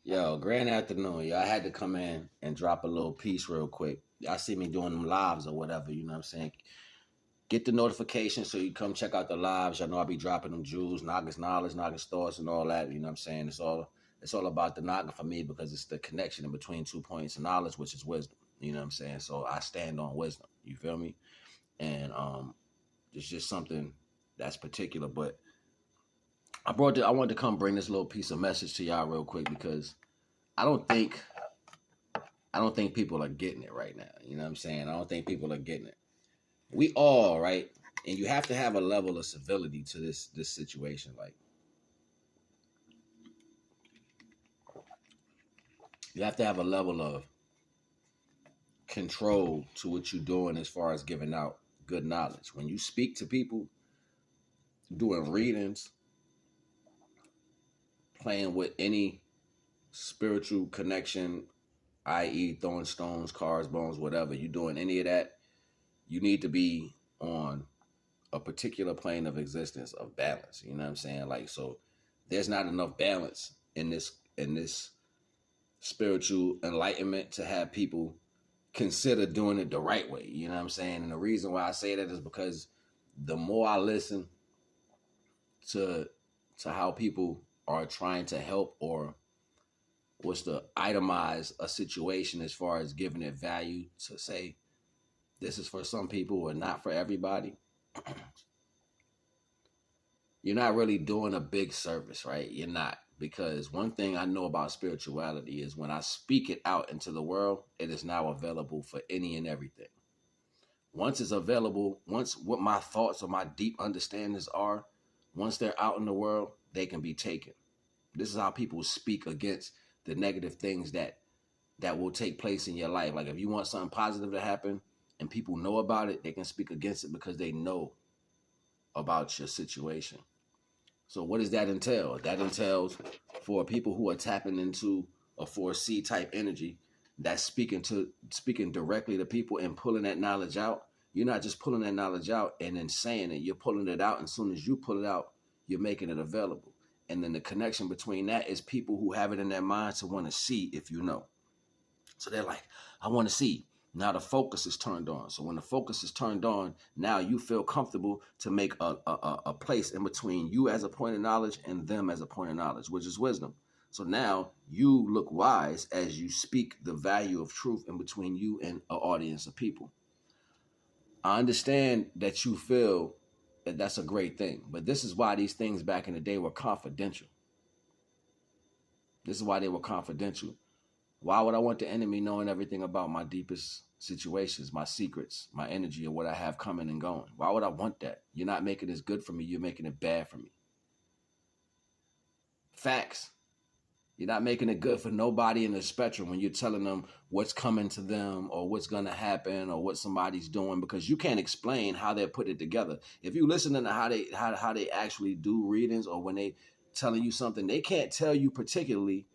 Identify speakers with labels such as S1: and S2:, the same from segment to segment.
S1: Yo, grand afternoon. Yo, I had to come in and drop a little piece real quick. Y'all see me doing them lives or whatever, you know what I'm saying? Get the notification so you come check out the lives. Y'all know I'll be dropping them jewels, Naga's knowledge, Naga's thoughts, and all that, you know what I'm saying? It's all about the Naga for me because it's the connection in between 2 points of knowledge, which is wisdom. You know what I'm saying? So I stand on wisdom. You feel me? And it's just something that's particular. But I wanted to come bring this little piece of message to y'all real quick because I don't think I don't think people are getting it right now. You know what I'm saying? I don't think people are getting it. We all, right? And you have to have a level of civility to this situation. Like, you have to have a level of control to what you're doing as far as giving out good knowledge. When you speak to people, doing readings, playing with any spiritual connection, i.e., throwing stones, cards, bones, whatever, you doing any of that, you need to be on a particular plane of existence of balance. You know what I'm saying? Like, so there's not enough balance in this spiritual enlightenment to have people consider doing it the right way. You know what I'm saying? And the reason why I say that is because the more I listen to how people are trying to help or was to itemize a situation as far as giving it value to say this is for some people or not for everybody, you're not really doing a big service, right? You're not. Because one thing I know about spirituality is when I speak it out into the world, it is now available for any and everything. Once it's available, once what my thoughts or my deep understandings are, once they're out in the world, they can be taken. This is how people speak against the negative things that will take place in your life. Like if you want something positive to happen and people know about it, they can speak against it because they know about your situation. So what does that entail? That entails for people who are tapping into a 4C type energy, that's speaking directly to people and pulling that knowledge out. You're not just pulling that knowledge out and then saying it. You're pulling it out, and as soon as you pull it out, you're making it available. And then the connection between that is people who have it in their mind to want to see if you know. So they're like, I want to see. Now the focus is turned on. So when the focus is turned on, now you feel comfortable to make a place in between you as a point of knowledge and them as a point of knowledge, which is wisdom. So now you look wise as you speak the value of truth in between you and an audience of people. I understand that you feel that that's a great thing, but this is why these things back in the day were confidential. This is why they were confidential. Why would I want the enemy knowing everything about my deepest situations, my secrets, my energy, or what I have coming and going? Why would I want that? You're not making this good for me. You're making it bad for me. Facts. You're not making it good for nobody in the spectrum when you're telling them what's coming to them or what's going to happen or what somebody's doing, because you can't explain how they're put it together. If you listen to how they actually do readings or when they telling you something, they can't tell you particularly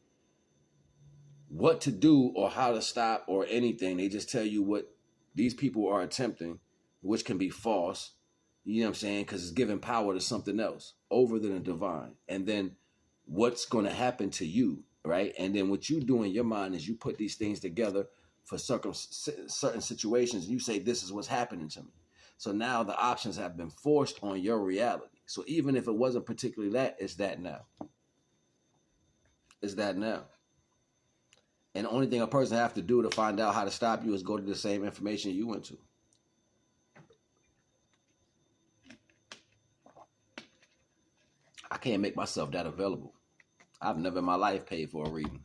S1: what to do or how to stop or anything. They just tell you what these people are attempting, which can be false, you know what I'm saying? Because it's giving power to something else over than the divine. And then what's going to happen to you, right? And then what you do in your mind is you put these things together for certain situations. And you say, this is what's happening to me. So now the options have been forced on your reality. So even if it wasn't particularly that, it's that now. It's that now. And the only thing a person have to do to find out how to stop you is go to the same information you went to. I can't make myself that available. I've never in my life paid for a reading.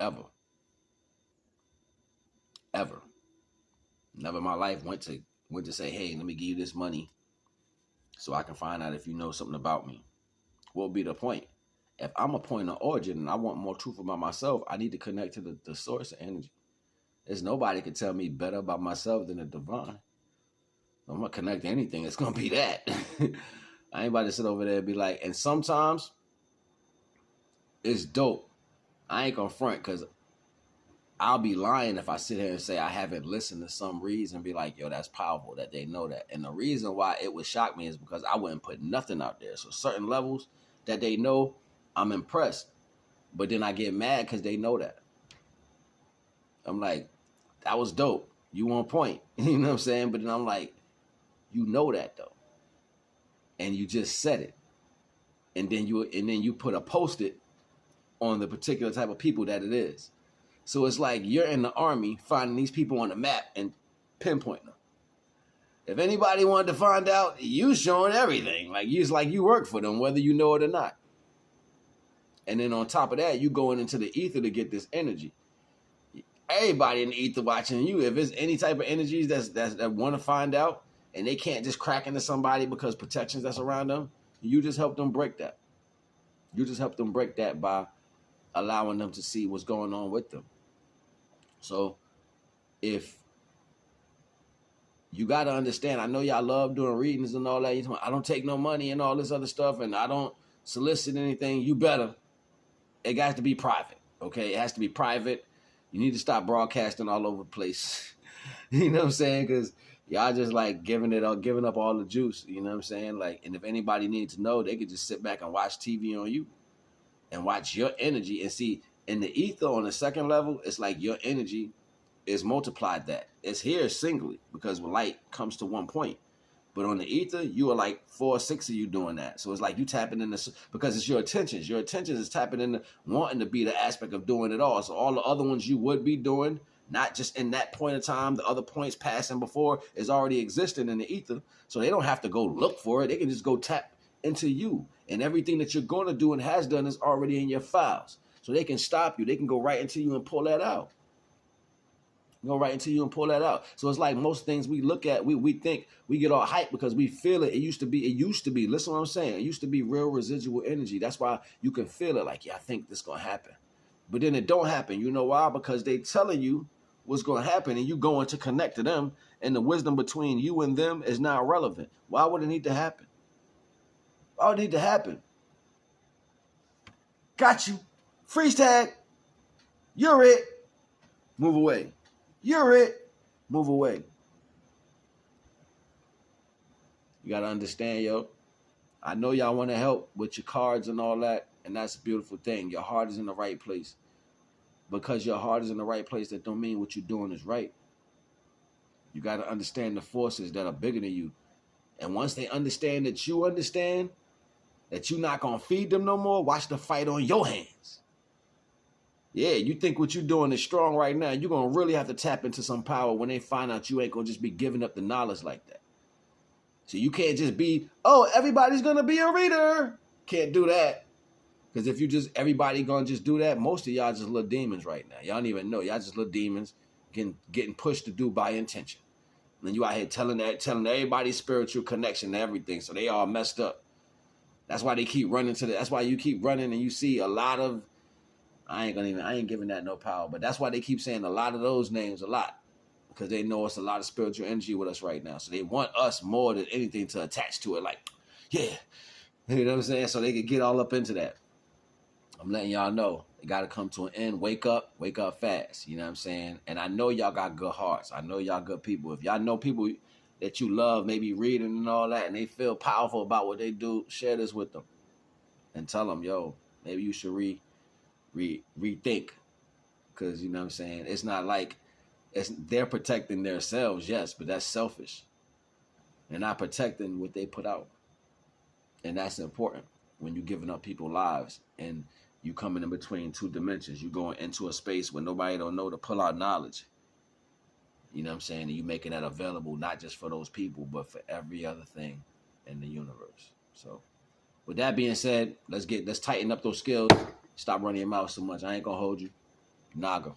S1: Ever. Ever. Never in my life went to say, hey, let me give you this money so I can find out if you know something about me. What would be the point? If I'm a point of origin and I want more truth about myself, I need to connect to the source of energy. There's nobody can tell me better about myself than the divine. I'm going to connect to anything. It's going to be that. I ain't about to sit over there and be like, and sometimes it's dope. I ain't going to front because I'll be lying if I sit here and say I haven't listened to some reason and be like, yo, that's powerful that they know that. And the reason why it would shock me is because I wouldn't put nothing out there. So certain levels that they know, I'm impressed. But then I get mad because they know that. I'm like, that was dope. You on point. You know what I'm saying? But then I'm like, you know that though. And you just said it. And then you put a post-it on the particular type of people that it is. So it's like you're in the army finding these people on the map and pinpointing them. If anybody wanted to find out, you showing everything. Like you work for them, whether you know it or not. And then on top of that, you going into the ether to get this energy. Everybody in the ether watching you. If there's any type of energies that want to find out and they can't just crack into somebody because protections that's around them, you just help them break that. You just help them break that by allowing them to see what's going on with them. So if you got to understand, I know y'all love doing readings and all that. I don't take no money and all this other stuff, and I don't solicit anything. You better. It got to be private, okay? It has to be private. You need to stop broadcasting all over the place. You know what I'm saying? Because y'all just like giving up all the juice. You know what I'm saying? Like, and if anybody needs to know, they could just sit back and watch TV on you and watch your energy and see in the ether on the second level, it's like your energy is multiplied that. It's here singly because when light comes to one point. But on the ether, you are like 4 or 6 of you doing that. So it's like you tapping in because it's your attentions. Your attentions is tapping into wanting to be the aspect of doing it all. So all the other ones you would be doing, not just in that point of time, the other points passing before is already existing in the ether. So they don't have to go look for it. They can just go tap into you. And everything that you're going to do and has done is already in your files. So they can stop you. They can go right into you and pull that out. Go right into you and pull that out. So it's like most things we look at, we think we get all hyped because we feel it. It used to be. Listen to what I'm saying. It used to be real residual energy. That's why you can feel it like, yeah, I think this is going to happen. But then it don't happen. You know why? Because they telling you what's going to happen and you going to connect to them and the wisdom between you and them is not relevant. Why would it need to happen? Why would it need to happen? Got you. Freeze tag. You're it. Move away. You're it. Move away. You got to understand, yo. I know y'all want to help with your cards and all that, and that's a beautiful thing. Your heart is in the right place. Because your heart is in the right place, that don't mean what you're doing is right. You got to understand the forces that are bigger than you. And once they understand that you're not going to feed them no more, watch the fight on your hands. Yeah, you think what you're doing is strong right now. You're going to really have to tap into some power when they find out you ain't going to just be giving up the knowledge like that. So you can't just be, oh, everybody's going to be a reader. Can't do that. Because if everybody going to just do that, most of y'all just little demons right now. Y'all don't even know. Y'all just little demons getting pushed to do by intention. And then you out here telling everybody's spiritual connection to everything. So they all messed up. That's why they keep running that's why you keep running and you see a lot of, I ain't giving that no power, but that's why they keep saying a lot of those names a lot, because they know it's a lot of spiritual energy with us right now. So they want us more than anything to attach to it. Like, yeah, you know what I'm saying? So they can get all up into that. I'm letting y'all know it got to come to an end. Wake up fast. You know what I'm saying? And I know y'all got good hearts. I know y'all good people. If y'all know people that you love, maybe reading and all that, and they feel powerful about what they do, share this with them and tell them, yo, maybe you should rethink, because you know what I'm saying, it's not like they're protecting themselves, yes, but that's selfish. They're not protecting what they put out, and that's important when you're giving up people's lives and you coming in between two dimensions. You going into a space where nobody don't know to pull out knowledge. You know what I'm saying? And you making that available not just for those people, but for every other thing in the universe. So with that being said, let's tighten up those skills. Stop running your mouth so much. I ain't gonna hold you. NAGA.